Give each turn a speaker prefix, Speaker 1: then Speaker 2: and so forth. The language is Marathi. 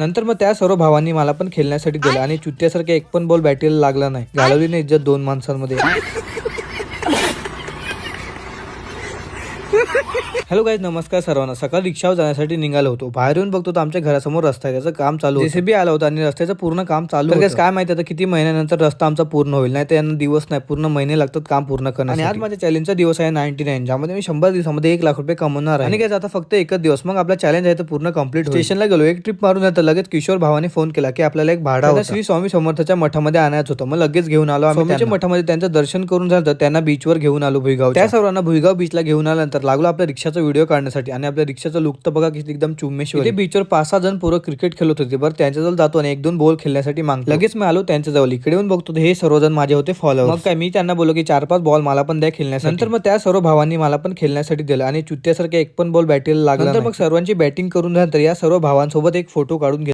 Speaker 1: नंतर मग त्या सर्व भावांनी मला पण खेळण्यासाठी दिलं आणि चुत्त्यासारखा एक पण बॉल बॅटीला लागला नाही. घालवली नाही इज्जत दोन माणसांमध्ये. हॅलो गाईज, नमस्कार सर्वांना. सकाळी रिक्षावर जाण्यासाठी निघालो होतो. बाहेर येऊन बघतो तर आमच्या घरासमोर रस्ता आहे, त्याचं काम चालू. जेसीबी आला होता आणि रस्त्याचं पूर्ण काम चालू होतं. काय माहिती आता किती महिन्यानंतर रस्ता आमचा पूर्ण होईल. नाही तर यांना दिवस नाही, पूर्ण महिने लागतात काम पूर्ण करण्यासाठी. आणि आज माझ्या चॅलेंजचा दिवस आहे 99, ज्यामध्ये मी 100 दिवसामध्ये 1 लाख रुपये कमवणार आहे. आणि काय आता फक्त एकच दिवस, मग आपला चॅलेंज आहे तर पूर्ण कंप्लीट. स्टेशनला गेलो, एक ट्रिप मारून नंतर लगेच किशोर भावाने फोन केला की आपल्याला एक भाडा होता. श्री स्वामी समर्थाच्या मठामध्ये आणायचं होतं. मग लगेच घेऊन आलो. स्वामीच्या मठामध्ये त्यांचं दर्शन करून झालं, त्यांना बीचवर घेऊन आलो भुईगाव. त्या सर्वांना भुईगाव बीचला घेऊन आल्यानंतर लागलो आपल्या रिक्षाचा व्हिडिओ काढण्यासाठी. आणि आपल्या रिक्षाचा लुक तर बघा किती एकदम चुम्मेश्वर. ते बीचवर 5-6 जण पोरं क्रिकेट खेळत होते. बरं त्यांच्याजवळ जातो आणि 1-2 बॉल खेळण्यासाठी मागतो. लगेच मी आलो त्यांच्याजवळ. इकडे येऊन बघतो हे सर्वजण माझे होते फॉलोअर्स. मग काय मी त्यांना बोललो की 4-5 बॉल मला पण द्या खेळण्यासाठी. नंतर मग त्या सर्व भावांनी मला पण खेळण्यासाठी दिलं आणि चुत्त्यासारखा एक पण बॉल बॅटीला लागला. नंतर मग सर्वांची बॅटिंग करून झाल्यानंतर या सर्व भावांसोबत एक फोटो काढून